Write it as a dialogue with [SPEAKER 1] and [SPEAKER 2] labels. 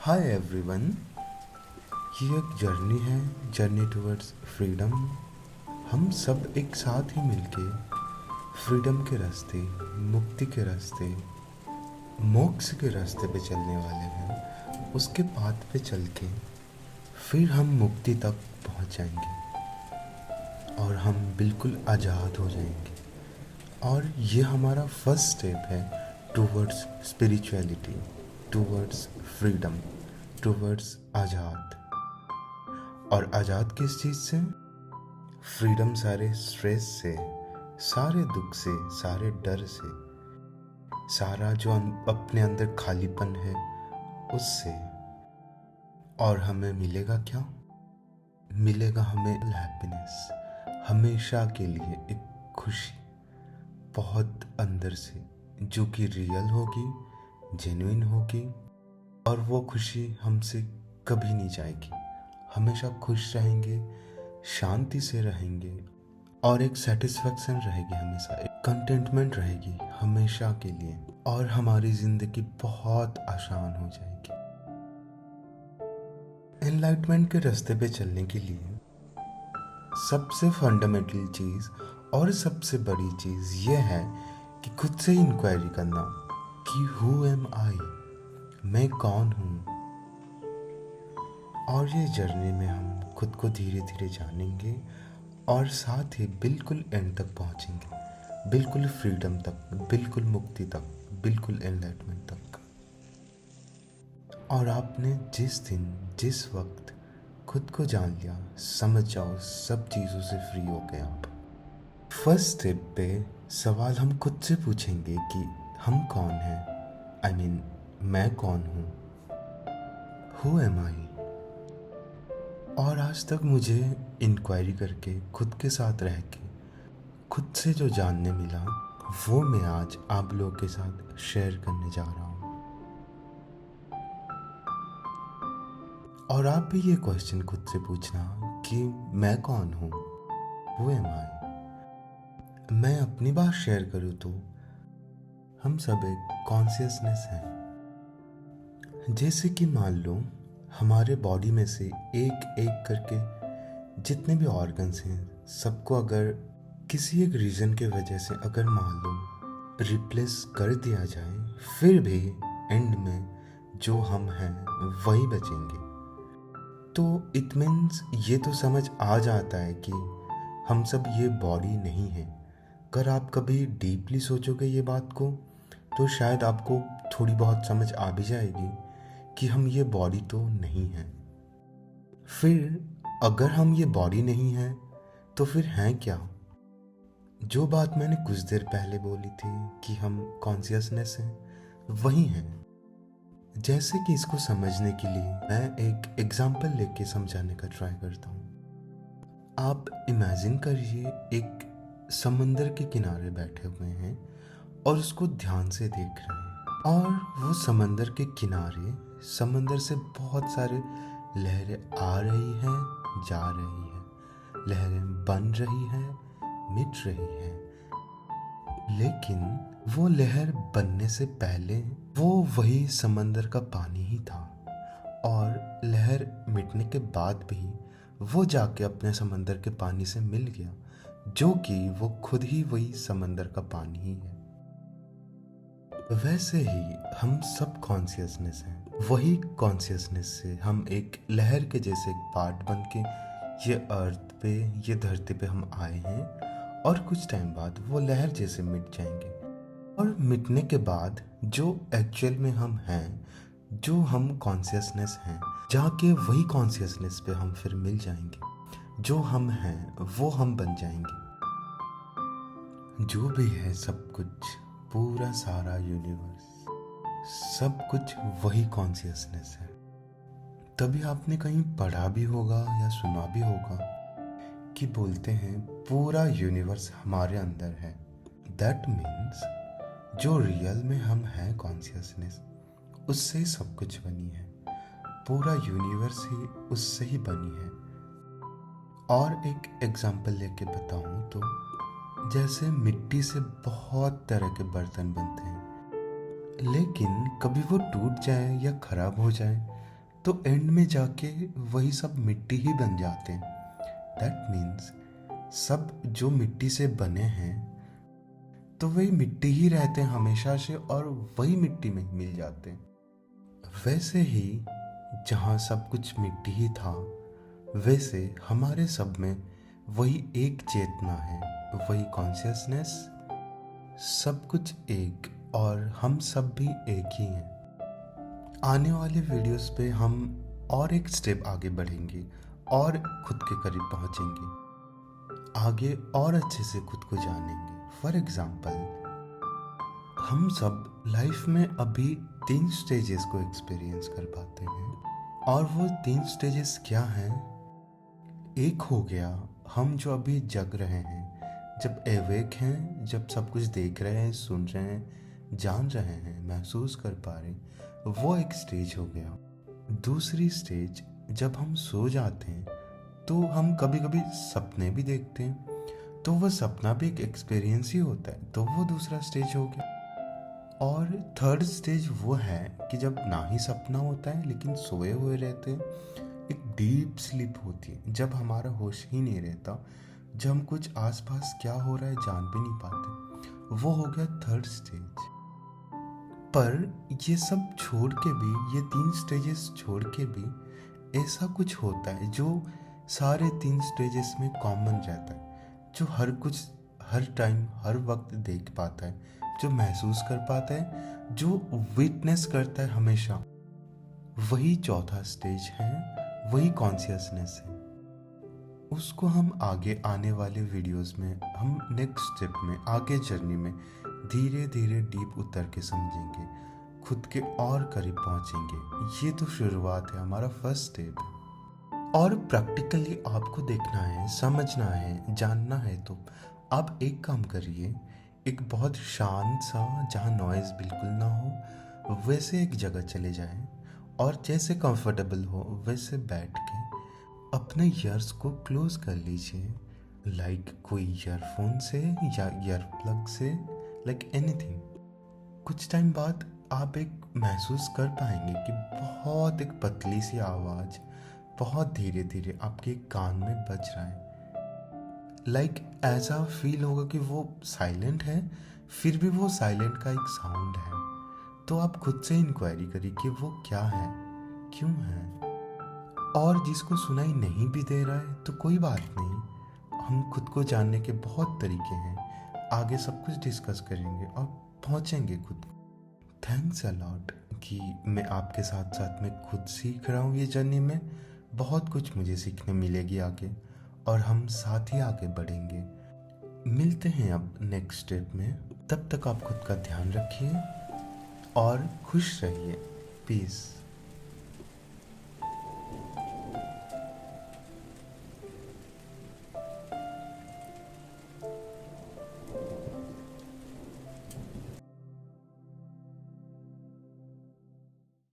[SPEAKER 1] Hi everyone. ये एक journey है, जर्नी टुवर्ड्स फ्रीडम। हम सब एक साथ ही मिलके फ्रीडम के रास्ते, मुक्ति के रास्ते, मोक्ष के रास्ते पे चलने वाले हैं। उसके पाथ पे चल के फिर हम मुक्ति तक पहुंच जाएंगे और हम बिल्कुल आज़ाद हो जाएंगे। और ये हमारा फर्स्ट स्टेप है towards spirituality, towards freedom, towards आज़ाद। और आज़ाद किस चीज़ से? फ्रीडम सारे स्ट्रेस से, सारे दुख से, सारे डर से, सारा जो अपने अंदर खालीपन है उससे। और हमें मिलेगा क्या? मिलेगा हमें हैप्पीनेस, हमेशा के लिए एक खुशी बहुत अंदर से, जो कि रियल होगी, जेन्युइन होगी। और वो खुशी हमसे कभी नहीं जाएगी। हमेशा खुश रहेंगे, शांति से रहेंगे और एक सेटिस्फेक्शन रहेगी, हमेशा एक कंटेंटमेंट रहेगी हमेशा के लिए। और हमारी ज़िंदगी बहुत आसान हो जाएगी। एनलाइटमेंट के रास्ते पे चलने के लिए सबसे फंडामेंटल चीज़ और सबसे बड़ी चीज़ ये है कि खुद से इंक्वायरी करना कि हु एम आई, मैं कौन हूँ। और ये जर्नी में हम खुद को धीरे धीरे जानेंगे और साथ ही बिल्कुल एंड तक पहुँचेंगे, बिल्कुल फ्रीडम तक, बिल्कुल मुक्ति तक, बिल्कुल एनलाइटमेंट तक। और आपने जिस दिन, जिस वक्त खुद को जान लिया, समझ जाओ, सब चीज़ों से फ्री हो गए आप। फर्स्ट स्टेप पे सवाल हम खुद से पूछेंगे कि हम कौन हैं। आई मीन मैं कौन हूँ, हु एम आई। और आज तक मुझे इंक्वायरी करके, खुद के साथ रह के, खुद से जो जानने मिला वो मैं आज आप लोगों के साथ शेयर करने जा रहा हूँ। और आप भी ये क्वेश्चन खुद से पूछना कि मैं कौन हूँ, हु एम आई। मैं अपनी बात शेयर करूँ तो हम सब एक कॉन्शियसनेस है। जैसे कि मान लो हमारे बॉडी में से एक एक करके जितने भी ऑर्गन्स हैं, सबको अगर किसी एक रीज़न के वजह से अगर मान लो रिप्लेस कर दिया जाए, फिर भी एंड में जो हम हैं वही बचेंगे। तो इट मीन्स ये तो समझ आ जाता है कि हम सब ये बॉडी नहीं है। अगर आप कभी डीपली सोचोगे ये बात को तो शायद आपको थोड़ी बहुत समझ आ भी जाएगी कि हम ये बॉडी तो नहीं है। फिर अगर हम ये बॉडी नहीं है तो फिर हैं क्या? जो बात मैंने कुछ देर पहले बोली थी कि हम कॉन्शियसनेस हैं, वही हैं। जैसे कि इसको समझने के लिए मैं एक एग्जाम्पल लेके समझाने का ट्राई करता हूँ। आप इमेजिन करिए एक समंदर के किनारे बैठे हुए हैं और उसको ध्यान से देख रहे हैं। और वो समंदर के किनारे, समंदर से बहुत सारे लहरें आ रही हैं, जा रही हैं, लहरें बन रही हैं, मिट रही हैं। लेकिन वो लहर बनने से पहले वो वही समंदर का पानी ही था। और लहर मिटने के बाद भी वो जाके अपने समंदर के पानी से मिल गया, जो कि वो खुद ही वही समंदर का पानी ही है। वैसे ही हम सब कॉन्शियसनेस हैं। वही कॉन्शियसनेस से हम एक लहर के जैसे एक पार्ट बन के ये अर्थ पे, ये धरती पे हम आए हैं। और कुछ टाइम बाद वो लहर जैसे मिट जाएंगे। और मिटने के बाद जो एक्चुअल में हम हैं, जो हम कॉन्शियसनेस हैं, जाके वही कॉन्शियसनेस पे हम फिर मिल जाएंगे। जो हम हैं वो हम बन जाएंगे। जो भी है सब कुछ, पूरा सारा यूनिवर्स, सब कुछ वही कॉन्शियसनेस है। तभी आपने कहीं पढ़ा भी होगा या सुना भी होगा कि बोलते हैं पूरा यूनिवर्स हमारे अंदर है। दैट मीन्स जो रियल में हम हैं कॉन्शियसनेस, उससे ही सब कुछ बनी है। पूरा यूनिवर्स ही उससे ही बनी है। और एक एग्जांपल लेके बताऊं तो जैसे मिट्टी से बहुत तरह के बर्तन बनते हैं, लेकिन कभी वो टूट जाए या खराब हो जाए तो एंड में जाके वही सब मिट्टी ही बन जाते हैं। दैट मीन्स सब जो मिट्टी से बने हैं तो वही मिट्टी ही रहते हैं हमेशा से, और वही मिट्टी में ही मिल जाते हैं। वैसे ही जहाँ सब कुछ मिट्टी ही था, वैसे हमारे सब में वही एक चेतना है, वही कॉन्शियसनेस, सब कुछ एक, और हम सब भी एक ही हैं। आने वाले वीडियोस पे हम और एक स्टेप आगे बढ़ेंगे और खुद के करीब पहुंचेंगे, आगे और अच्छे से खुद को जानेंगे। फॉर एग्जाम्पल, हम सब लाइफ में अभी 3 स्टेजेस को एक्सपीरियंस कर पाते हैं, और वो 3 स्टेजेस क्या हैं? एक हो गया हम जो अभी जग रहे हैं, जब एवेक हैं, जब सब कुछ देख रहे हैं, सुन रहे हैं, जान रहे हैं, महसूस कर पा रहे हैं, वो एक स्टेज हो गया। दूसरी स्टेज, जब हम सो जाते हैं तो हम कभी कभी सपने भी देखते हैं, तो वो सपना भी एक एक्सपीरियंस ही होता है, तो वो दूसरा स्टेज हो गया। और थर्ड स्टेज वो है कि जब ना ही सपना होता है लेकिन सोए हुए रहते हैं, एक डीप स्लीप होती है, जब हमारा होश ही नहीं रहता, जब हम कुछ आसपास क्या हो रहा है जान भी नहीं पाते, वो हो गया थर्ड स्टेज। पर ये सब छोड़ के भी, ये 3 स्टेजेस छोड़ के भी ऐसा कुछ होता है जो सारे 3 स्टेजेस में कॉमन रहता है, जो हर कुछ हर टाइम हर वक्त देख पाता है, जो महसूस कर पाता है, जो विटनेस करता है हमेशा। वही चौथा स्टेज है, वही कॉन्शियसनेस है। उसको हम आगे आने वाले वीडियोस में, हम नेक्स्ट स्टेप में, आगे जर्नी में धीरे धीरे डीप उतर के समझेंगे, खुद के और करीब पहुंचेंगे। ये तो शुरुआत है, हमारा फर्स्ट स्टेप है। और प्रैक्टिकली आपको देखना है, समझना है, जानना है, तो आप एक काम करिए, एक बहुत शांत सा, जहाँ नॉइज़ बिल्कुल ना हो, वैसे एक जगह चले जाएं, और जैसे कंफर्टेबल हो वैसे बैठ के अपने ईयर्स को क्लोज कर लीजिए, लाइक कोई ईयरफोन से या ईयर प्लग से, लाइक एनीथिंग। कुछ टाइम बाद आप एक महसूस कर पाएंगे कि बहुत एक पतली सी आवाज़ बहुत धीरे धीरे आपके कान में बज रहा है। लाइक ऐसा फील होगा कि वो साइलेंट है, फिर भी वो साइलेंट का एक साउंड है। तो आप खुद से इंक्वायरी करिए कि वो क्या है, क्यों है। और जिसको सुनाई नहीं भी दे रहा है तो कोई बात नहीं, हम खुद को जानने के बहुत तरीके हैं, आगे सब कुछ डिस्कस करेंगे और पहुंचेंगे खुद। थैंक्स अ लॉट कि मैं आपके साथ साथ में खुद सीख रहा हूँ। ये जर्नी में बहुत कुछ मुझे सीखने मिलेगी आगे, और हम साथ ही आगे बढ़ेंगे। मिलते हैं अब नेक्स्ट स्टेप में। तब तक आप खुद का ध्यान रखिए और खुश रहिए। पीस।